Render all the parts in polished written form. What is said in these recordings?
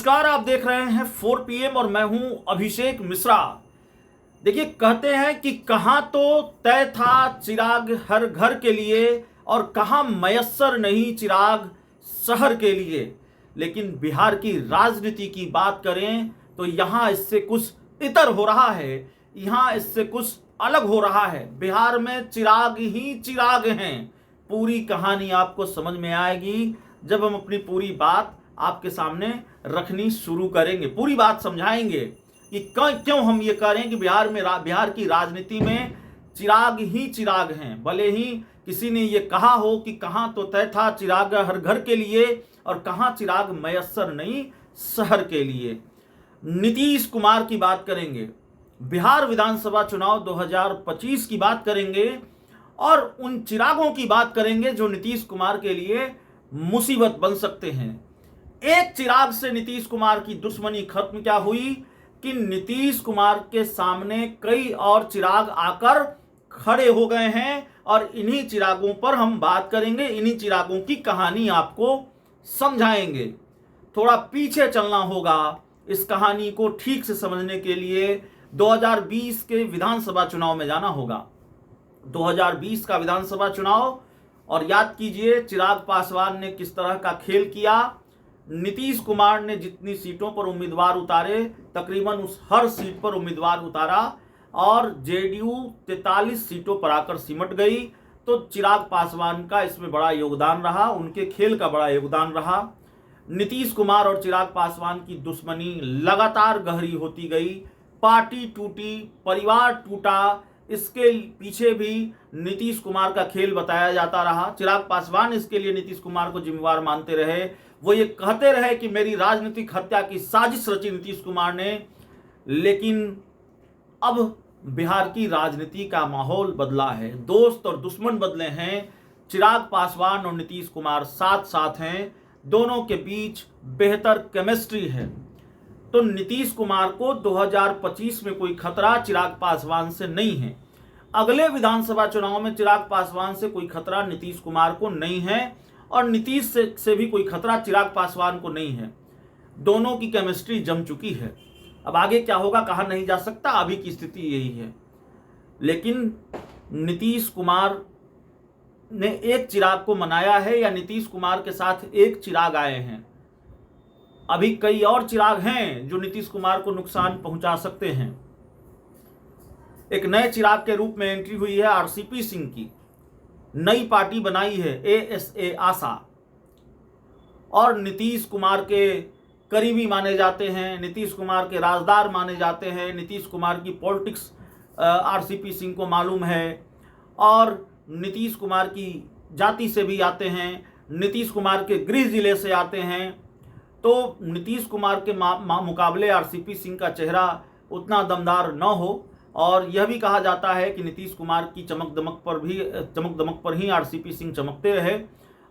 नमस्कार, आप देख रहे हैं 4 PM और मैं हूं अभिषेक मिश्रा। देखिए, कहते हैं कि कहां तो तय था चिराग हर घर के लिए और कहां मयस्सर नहीं चिराग शहर के लिए। लेकिन बिहार की राजनीति की बात करें तो यहां इससे कुछ इतर हो रहा है, यहां इससे कुछ अलग हो रहा है। बिहार में चिराग ही चिराग हैं। पूरी कहानी आपको समझ में आएगी जब हम अपनी पूरी बात आपके सामने रखनी शुरू करेंगे, पूरी बात समझाएंगे कि क्यों हम ये करें कि बिहार की राजनीति में चिराग ही चिराग हैं। भले ही किसी ने ये कहा हो कि कहां तो तय था चिराग हर घर के लिए और कहां चिराग मयस्सर नहीं शहर के लिए। नीतीश कुमार की बात करेंगे, बिहार विधानसभा चुनाव 2025 की बात करेंगे और उन चिरागों की बात करेंगे जो नीतीश कुमार के लिए मुसीबत बन सकते हैं। एक चिराग से नीतीश कुमार की दुश्मनी खत्म क्या हुई कि नीतीश कुमार के सामने कई और चिराग आकर खड़े हो गए हैं और इन्हीं चिरागों पर हम बात करेंगे, इन्हीं चिरागों की कहानी आपको समझाएंगे। थोड़ा पीछे चलना होगा इस कहानी को ठीक से समझने के लिए। 2020 के विधानसभा चुनाव में जाना होगा। 2020 का विधानसभा चुनाव, और याद कीजिए चिराग पासवान ने किस तरह का खेल किया। नीतीश कुमार ने जितनी सीटों पर उम्मीदवार उतारे, तकरीबन उस हर सीट पर उम्मीदवार उतारा और जेडीयू 43 सीटों पर आकर सिमट गई। तो चिराग पासवान का इसमें बड़ा योगदान रहा, उनके खेल का बड़ा योगदान रहा। नीतीश कुमार और चिराग पासवान की दुश्मनी लगातार गहरी होती गई, पार्टी टूटी, परिवार टूटा। इसके पीछे भी नीतीश कुमार का खेल बताया जाता रहा। चिराग पासवान इसके लिए नीतीश कुमार को जिम्मेवार मानते रहे। वो ये कहते रहे कि मेरी राजनीतिक हत्या की साजिश रची नीतीश कुमार ने। लेकिन अब बिहार की राजनीति का माहौल बदला है, दोस्त और दुश्मन बदले हैं। चिराग पासवान और नीतीश कुमार साथ साथ हैं, दोनों के बीच बेहतर केमिस्ट्री है। तो नीतीश कुमार को 2025 में कोई खतरा चिराग पासवान से नहीं है। अगले विधानसभा चुनाव में चिराग पासवान से कोई खतरा नीतीश कुमार को नहीं है और नीतीश से भी कोई खतरा चिराग पासवान को नहीं है। दोनों की केमिस्ट्री जम चुकी है। अब आगे क्या होगा कहा नहीं जा सकता, अभी की स्थिति यही है। लेकिन नीतीश कुमार ने एक चिराग को मनाया है या नीतीश कुमार के साथ एक चिराग आए हैं। अभी कई और चिराग हैं जो नीतीश कुमार को नुकसान पहुंचा सकते हैं। एक नए चिराग के रूप में एंट्री हुई है आरसीपी सिंह की, नई पार्टी बनाई है ASA आशा, और नीतीश कुमार के करीबी माने जाते हैं, नीतीश कुमार के राजदार माने जाते हैं। नीतीश कुमार की पॉलिटिक्स आरसीपी सिंह को मालूम है और नीतीश कुमार की जाति से भी आते हैं, नीतीश कुमार के गृह जिले से आते हैं। तो नीतीश कुमार के मुकाबले आरसीपी सिंह का चेहरा उतना दमदार न हो, और यह भी कहा जाता है कि नीतीश कुमार की चमक दमक पर ही आरसीपी सिंह चमकते रहे।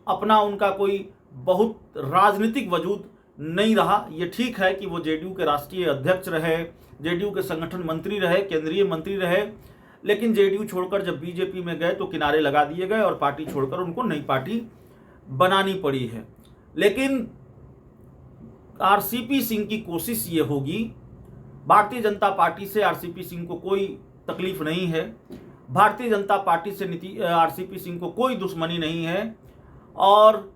अपना उनका कोई बहुत राजनीतिक वजूद नहीं रहा। ये ठीक है कि वो जेडीयू के राष्ट्रीय अध्यक्ष रहे, जेडीयू के संगठन मंत्री रहे, केंद्रीय मंत्री रहे, लेकिन जेडीयू छोड़कर जब बीजेपी में गए तो किनारे लगा दिए गए और पार्टी छोड़कर उनको नई पार्टी बनानी पड़ी है। लेकिन आरसीपी सिंह की कोशिश ये होगी, भारतीय जनता पार्टी से आरसीपी सिंह को कोई तकलीफ नहीं है, भारतीय जनता पार्टी से आरसीपी सिंह को कोई दुश्मनी नहीं है, और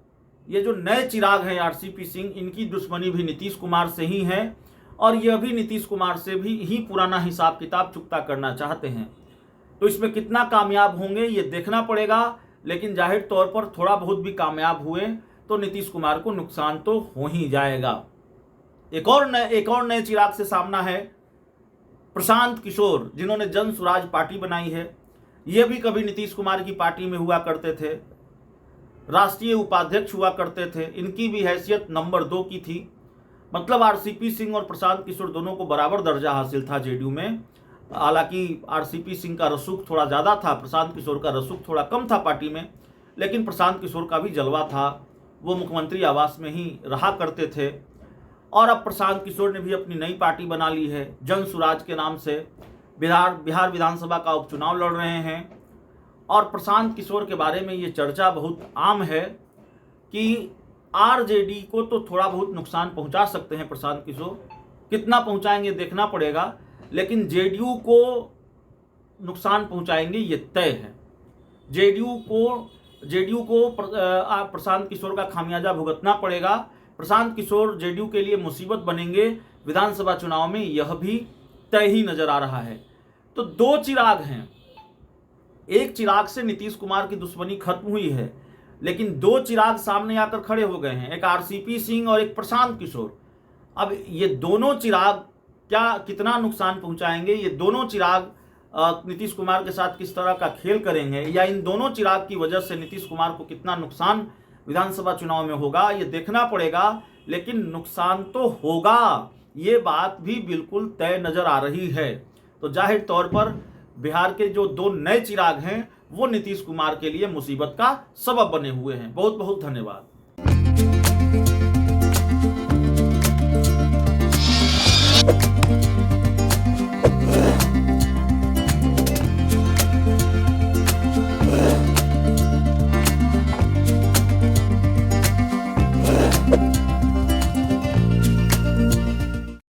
ये जो नए चिराग हैं आरसीपी सिंह, इनकी दुश्मनी भी नीतीश कुमार से ही है और यह भी नीतीश कुमार से भी ही पुराना हिसाब किताब चुकता करना चाहते हैं। तो इसमें कितना कामयाब होंगे ये देखना पड़ेगा, लेकिन जाहिर तौर पर थोड़ा बहुत भी कामयाब हुए तो नीतीश कुमार को नुकसान तो हो ही जाएगा। एक और नए चिराग से सामना है प्रशांत किशोर, जिन्होंने जन स्वराज पार्टी बनाई है। ये भी कभी नीतीश कुमार की पार्टी में हुआ करते थे, राष्ट्रीय उपाध्यक्ष हुआ करते थे। इनकी भी हैसियत नंबर 2 की थी। मतलब आरसीपी सिंह और प्रशांत किशोर दोनों को बराबर दर्जा हासिल था जेडीयू में। हालांकि आरसीपी सिंह का रसूख थोड़ा ज़्यादा था, प्रशांत किशोर का रसूख थोड़ा कम था पार्टी में, लेकिन प्रशांत किशोर का भी जलवा था। वो मुख्यमंत्री आवास में ही रहा करते थे। और अब प्रशांत किशोर ने भी अपनी नई पार्टी बना ली है, जन स्वराज के नाम से। बिहार विधानसभा का उपचुनाव लड़ रहे हैं और प्रशांत किशोर के बारे में ये चर्चा बहुत आम है कि आरजेडी को तो थोड़ा बहुत नुकसान पहुंचा सकते हैं प्रशांत किशोर, कितना पहुंचाएंगे देखना पड़ेगा, लेकिन जेडीयू को नुकसान पहुंचाएंगे ये तय है। जेडीयू को प्रशांत किशोर का खामियाजा भुगतना पड़ेगा। प्रशांत किशोर जेडीयू के लिए मुसीबत बनेंगे विधानसभा चुनाव में, यह भी तय ही नजर आ रहा है। तो दो चिराग हैं, एक चिराग से नीतीश कुमार की दुश्मनी खत्म हुई है, लेकिन दो चिराग सामने आकर खड़े हो गए हैं, एक आरसीपी सिंह और एक प्रशांत किशोर। अब ये दोनों चिराग क्या कितना नुकसान पहुंचाएंगे, ये दोनों चिराग नीतीश कुमार के साथ किस तरह का खेल करेंगे, या इन दोनों चिराग की वजह से नीतीश कुमार को कितना नुकसान विधानसभा चुनाव में होगा, ये देखना पड़ेगा। लेकिन नुकसान तो होगा, ये बात भी बिल्कुल तय नजर आ रही है। तो जाहिर तौर पर बिहार के जो दो नए चिराग हैं वो नीतीश कुमार के लिए मुसीबत का सबब बने हुए हैं। बहुत बहुत धन्यवाद।